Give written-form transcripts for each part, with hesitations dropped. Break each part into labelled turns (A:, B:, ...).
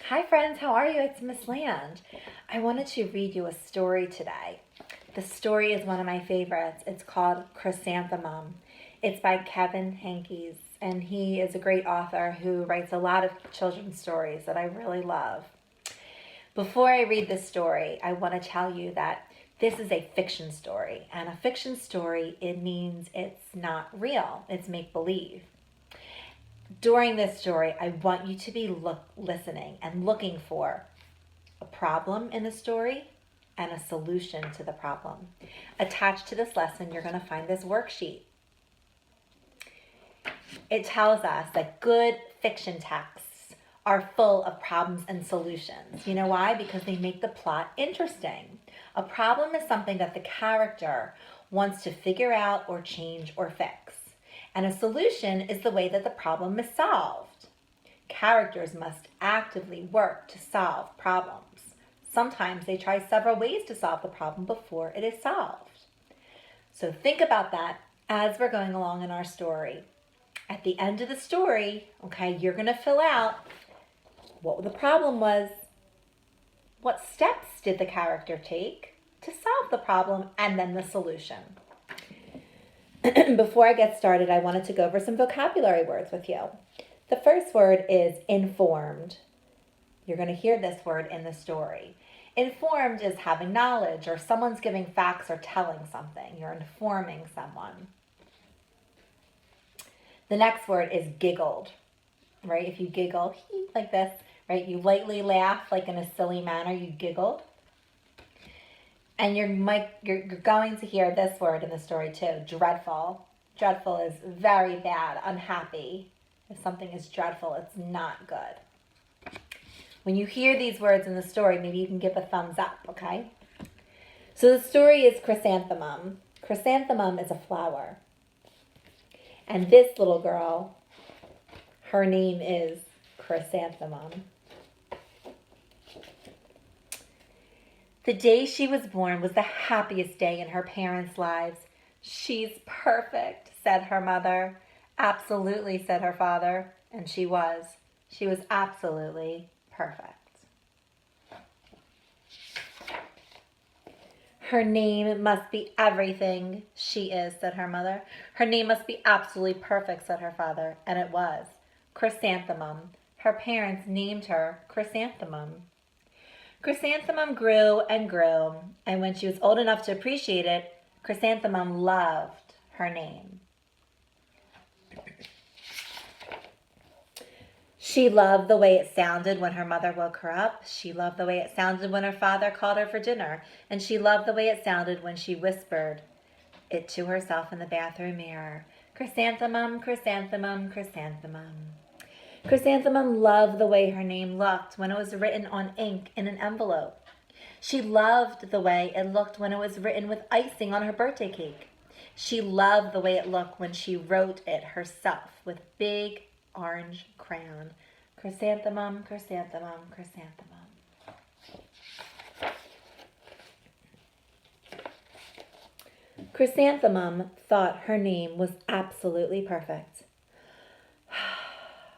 A: Hi friends, how are you? It's Miss Land. I wanted to read you a story today. The story is one of my favorites. It's called Chrysanthemum. It's by Kevin Henkes, and he is a great author who writes a lot of children's stories that I really love. Before I read the story, I want to tell you that this is a fiction story, and a fiction story, it means it's not real. It's make-believe. During this story, I want you to be listening and looking for a problem in the story and a solution to the problem. Attached to this lesson, you're going to find this worksheet. It tells us that good fiction texts are full of problems and solutions. You know why? Because they make the plot interesting. A problem is something that the character wants to figure out or change or fix. And a solution is the way that the problem is solved. Characters must actively work to solve problems. Sometimes they try several ways to solve the problem before it is solved. So think about that as we're going along in our story. At the end of the story, okay, you're going to fill out what the problem was, what steps did the character take to solve the problem, and then the solution. Before I get started, I wanted to go over some vocabulary words with you. The first word is informed. You're going to hear this word in the story. Informed is having knowledge, or someone's giving facts or telling something. You're informing someone. The next word is giggled, right? If you giggle like this, right? You lightly laugh like in a silly manner, you giggled. And you're going to hear this word in the story too, dreadful. Dreadful is very bad, unhappy. If something is dreadful, it's not good. When you hear these words in the story, maybe you can give a thumbs up, okay? So the story is chrysanthemum. Chrysanthemum is a flower. And this little girl, her name is Chrysanthemum. The day she was born was the happiest day in her parents' lives. She's perfect, said her mother. Absolutely, said her father. And she was. She was absolutely perfect. Her name must be everything she is, said her mother. Her name must be absolutely perfect, said her father. And it was. Chrysanthemum. Her parents named her Chrysanthemum. Chrysanthemum grew and grew, and when she was old enough to appreciate it, Chrysanthemum loved her name. She loved the way it sounded when her mother woke her up. She loved the way it sounded when her father called her for dinner. And she loved the way it sounded when she whispered it to herself in the bathroom mirror. Chrysanthemum, chrysanthemum, chrysanthemum. Chrysanthemum loved the way her name looked when it was written on ink in an envelope. She loved the way it looked when it was written with icing on her birthday cake. She loved the way it looked when she wrote it herself with big orange crayon. Chrysanthemum, chrysanthemum, chrysanthemum. Chrysanthemum thought her name was absolutely perfect.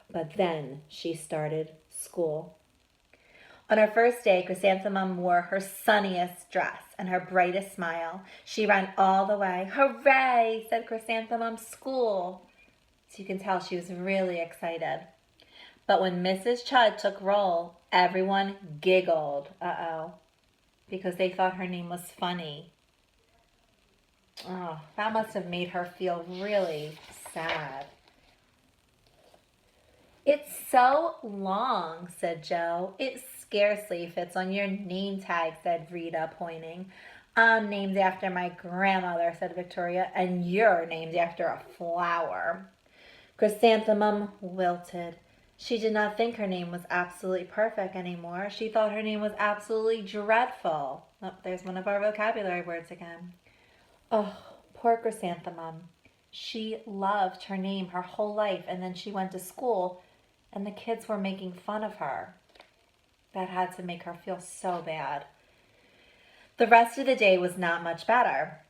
A: But then she started school. On her first day, Chrysanthemum wore her sunniest dress and her brightest smile. She ran all the way. Hooray, said Chrysanthemum, school. So you can tell she was really excited. But when Mrs. Chud took roll, everyone giggled. Because they thought her name was funny. Oh, that must have made her feel really sad. It's so long, said Joe. It scarcely fits on your name tag, said Rita, pointing. I'm named after my grandmother, said Victoria, and you're named after a flower. Chrysanthemum wilted. She did not think her name was absolutely perfect anymore. She thought her name was absolutely dreadful. Oh, there's one of our vocabulary words again. Oh, poor Chrysanthemum. She loved her name her whole life, and then she went to school, and the kids were making fun of her. That had to make her feel so bad. The rest of the day was not much better.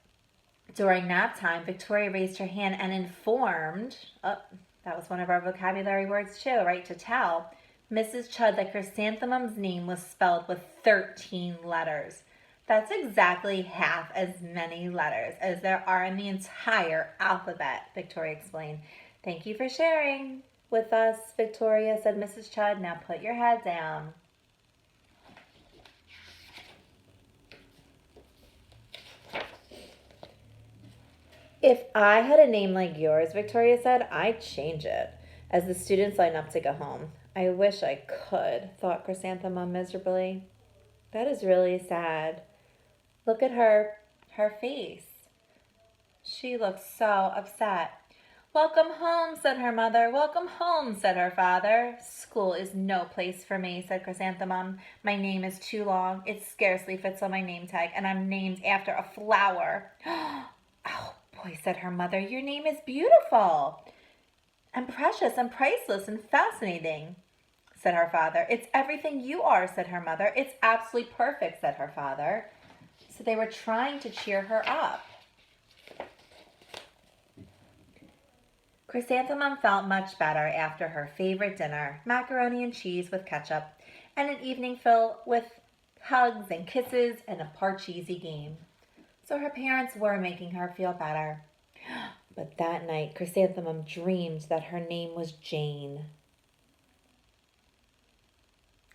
A: During nap time, Victoria raised her hand and informed, that was one of our vocabulary words too, right, to tell. Mrs. Chud that Chrysanthemum's name was spelled with 13 letters. That's exactly half as many letters as there are in the entire alphabet, Victoria explained. Thank you for sharing with us, Victoria, said Mrs. Chud. Now put your head down. If I had a name like yours, Victoria said, I'd change it. As the students lined up to go home. I wish I could, thought Chrysanthemum miserably. That is really sad. Look at her face. She looks so upset. Welcome home, said her mother. Welcome home, said her father. School is no place for me, said Chrysanthemum. My name is too long. It scarcely fits on my name tag, and I'm named after a flower. Oh, boy, said her mother. Your name is beautiful and precious and priceless and fascinating, said her father. It's everything you are, said her mother. It's absolutely perfect, said her father. So they were trying to cheer her up. Chrysanthemum felt much better after her favorite dinner, macaroni and cheese with ketchup, and an evening filled with hugs and kisses and a Parcheesi game. So her parents were making her feel better. But that night, Chrysanthemum dreamed that her name was Jane.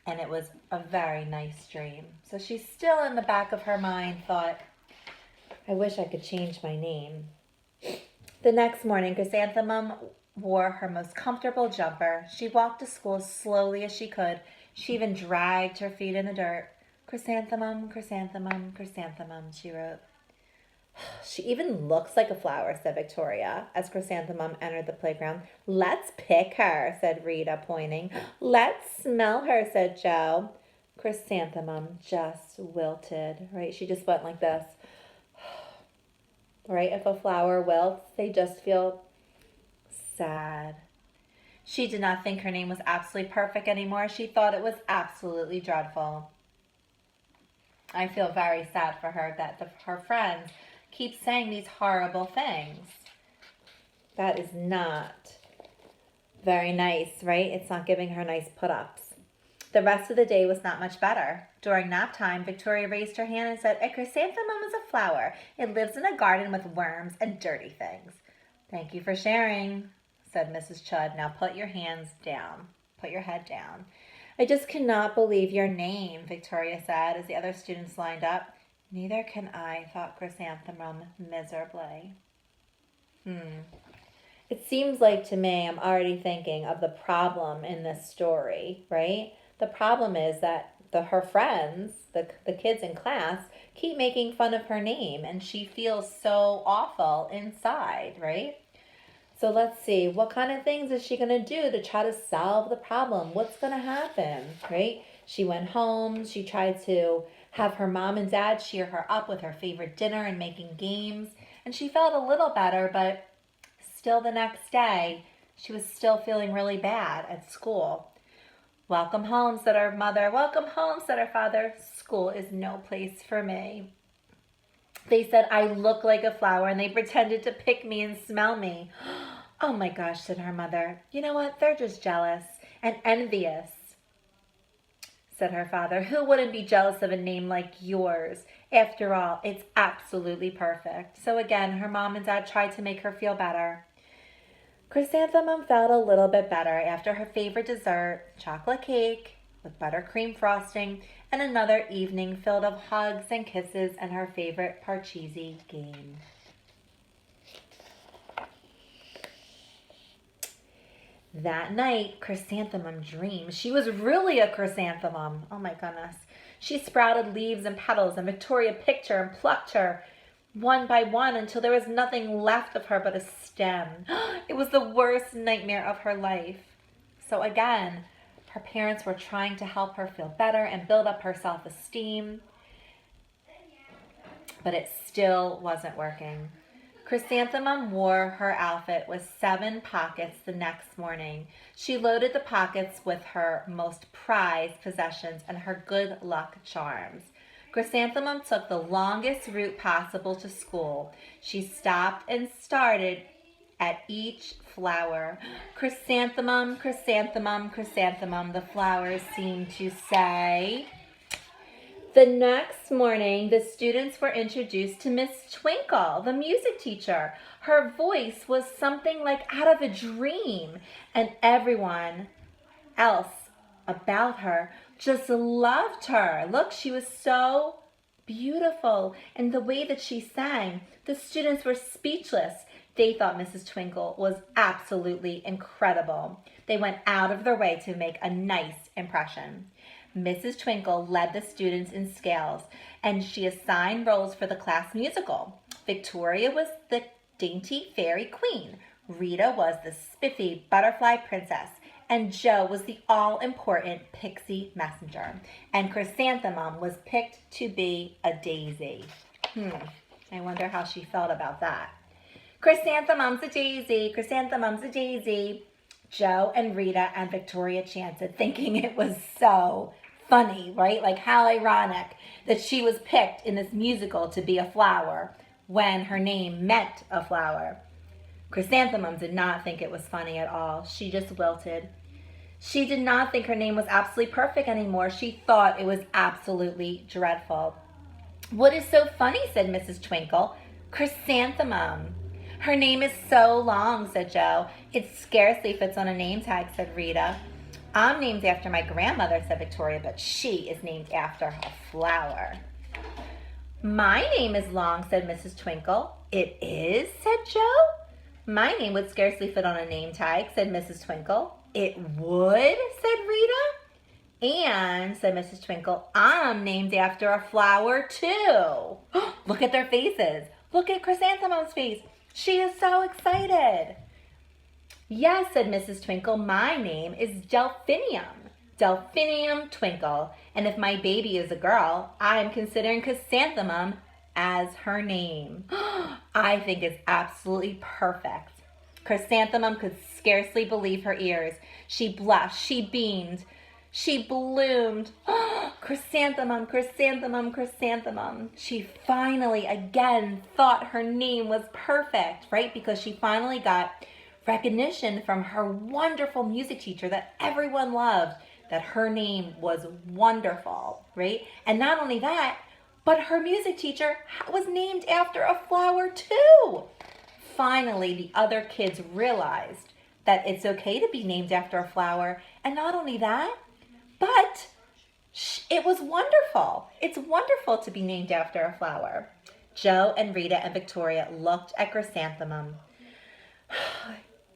A: And it was a very nice dream. So she still in the back of her mind thought, I wish I could change my name. The next morning, Chrysanthemum wore her most comfortable jumper. She walked to school as slowly as she could. She even dragged her feet in the dirt. Chrysanthemum, chrysanthemum, chrysanthemum, she wrote. She even looks like a flower, said Victoria, as Chrysanthemum entered the playground. Let's pick her, said Rita, pointing. Let's smell her, said Joe. Chrysanthemum just wilted, right? She just went like this. Right? If a flower wilts, they just feel sad. She did not think her name was absolutely perfect anymore. She thought it was absolutely dreadful. I feel very sad for her that her friends keep saying these horrible things. That is not very nice, right? It's not giving her nice put-ups. The rest of the day was not much better. During nap time, Victoria raised her hand and said, a chrysanthemum is a flower. It lives in a garden with worms and dirty things. Thank you for sharing, said Mrs. Chud. Now put your hands down. Put your head down. I just cannot believe your name, Victoria said as the other students lined up. Neither can I, thought Chrysanthemum miserably. It seems like to me I'm already thinking of the problem in this story, right? The problem is that her friends, the kids in class, keep making fun of her name, and she feels so awful inside, right? So let's see, what kind of things is she going to do to try to solve the problem? What's going to happen, right? She went home. She tried to have her mom and dad cheer her up with her favorite dinner and making games. And she felt a little better, but still the next day, she was still feeling really bad at school. Welcome home, said her mother. Welcome home, said her father. School is no place for me. They said I look like a flower, and they pretended to pick me and smell me. Oh my gosh, said her mother. You know what? They're just jealous and envious, said her father. Who wouldn't be jealous of a name like yours? After all, it's absolutely perfect. So again, her mom and dad tried to make her feel better. Chrysanthemum felt a little bit better after her favorite dessert, chocolate cake with buttercream frosting, and another evening filled of hugs and kisses and her favorite Parcheesi game. That night, Chrysanthemum dreamed she was really a chrysanthemum. Oh my goodness. She sprouted leaves and petals, and Victoria picked her and plucked her one by one until there was nothing left of her but a stem. It was the worst nightmare of her life. So again, her parents were trying to help her feel better and build up her self-esteem, but it still wasn't working. Chrysanthemum wore her outfit with 7 pockets the next morning. She loaded the pockets with her most prized possessions and her good luck charms. Chrysanthemum took the longest route possible to school. She stopped and started at each flower. Chrysanthemum, chrysanthemum, chrysanthemum, the flowers seemed to say. The next morning, the students were introduced to Miss Twinkle, the music teacher. Her voice was something like out of a dream, and everyone else about her just loved her. Look, she was so beautiful, and the way that she sang, the students were speechless. They thought Mrs. Twinkle was absolutely incredible. They went out of their way to make a nice impression. Mrs. Twinkle led the students in scales, and she assigned roles for the class musical. Victoria was the dainty fairy queen. Rita was the spiffy butterfly princess. And Jo was the all-important pixie messenger. And Chrysanthemum was picked to be a daisy. I wonder how she felt about that. Chrysanthemum's a daisy, chrysanthemum's a daisy. Jo and Rita and Victoria chanted, thinking it was so funny, right? Like how ironic that she was picked in this musical to be a flower when her name meant a flower. Chrysanthemum did not think it was funny at all. She just wilted. She did not think her name was absolutely perfect anymore. She thought it was absolutely dreadful. What is so funny, said Mrs. Twinkle. Chrysanthemum. Her name is so long, said Jo. It scarcely fits on a name tag, said Rita. I'm named after my grandmother, said Victoria, but she is named after a flower. My name is long, said Mrs. Twinkle. It is, said Jo. My name would scarcely fit on a name tag, said Mrs. Twinkle. It would, said Rita. And, said Mrs. Twinkle, I'm named after a flower too. Look at their faces. Look at Chrysanthemum's face. She is so excited. Yes, said Mrs. Twinkle, my name is Delphinium. Delphinium Twinkle. And if my baby is a girl, I'm considering Chrysanthemum as her name. I think it's absolutely perfect. Chrysanthemum could scarcely believe her ears. She blushed, she beamed, she bloomed. Chrysanthemum, chrysanthemum, chrysanthemum. She finally again thought her name was perfect, right? Because she finally got recognition from her wonderful music teacher that everyone loved, that her name was wonderful, right? And not only that, but her music teacher was named after a flower too. Finally, the other kids realized that it's okay to be named after a flower. And not only that, but it was wonderful. It's wonderful to be named after a flower. Jo and Rita and Victoria looked at Chrysanthemum.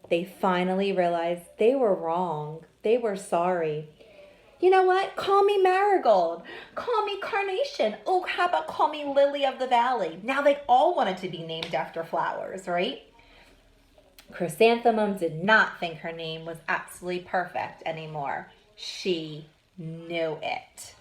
A: They finally realized they were wrong. They were sorry. You know what? Call me Marigold. Call me Carnation. Oh, how about call me Lily of the Valley? Now they all wanted to be named after flowers, right? Chrysanthemum did not think her name was absolutely perfect anymore. She knew it.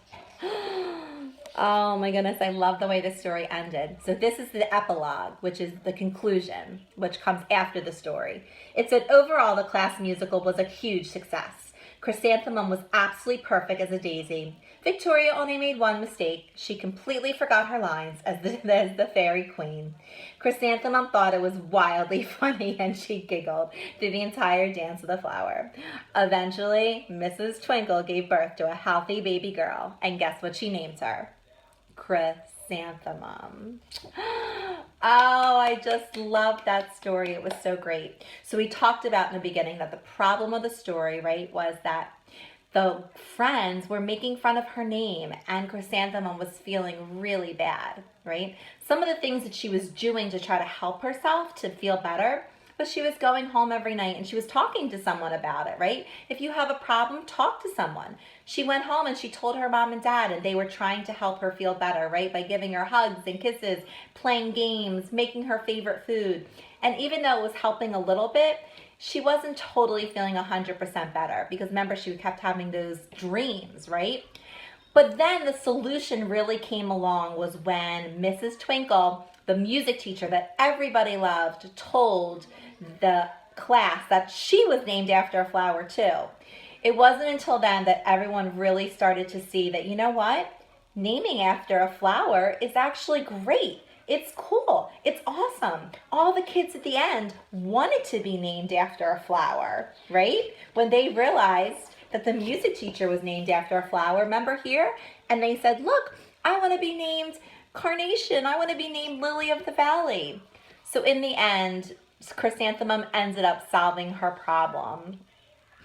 A: Oh my goodness, I love the way this story ended. So this is the epilogue, which is the conclusion, which comes after the story. It said, overall, the class musical was a huge success. Chrysanthemum was absolutely perfect as a daisy. Victoria only made one mistake. She completely forgot her lines as the fairy queen. Chrysanthemum thought it was wildly funny and she giggled through the entire dance of the flower. Eventually, Mrs. Twinkle gave birth to a healthy baby girl, and guess what she named her? Chrysanthemum. Oh, I just love that story. It was so great. So we talked about in the beginning that the problem of the story, right, was that the friends were making fun of her name and Chrysanthemum was feeling really bad, right? Some of the things that she was doing to try to help herself to feel better was she was going home every night and she was talking to someone about it, right? If you have a problem, talk to someone. She went home and she told her mom and dad, and they were trying to help her feel better, right? By giving her hugs and kisses, playing games, making her favorite food. And even though it was helping a little bit, she wasn't totally feeling 100% better because remember, she kept having those dreams, right? But then the solution really came along was when Mrs. Twinkle, the music teacher that everybody loved, told the class that she was named after a flower too. It wasn't until then that everyone really started to see that, you know what? Naming after a flower is actually great. It's cool. It's awesome. All the kids at the end wanted to be named after a flower, right? When they realized that the music teacher was named after a flower, remember here? And they said, look, I want to be named Carnation. I want to be named Lily of the Valley. So in the end, Chrysanthemum ended up solving her problem.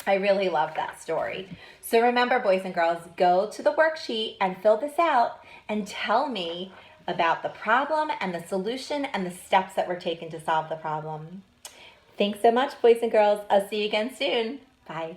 A: I really love that story. So remember, boys and girls, go to the worksheet and fill this out and tell me about the problem and the solution and the steps that were taken to solve the problem. Thanks so much, boys and girls. I'll see you again soon. Bye.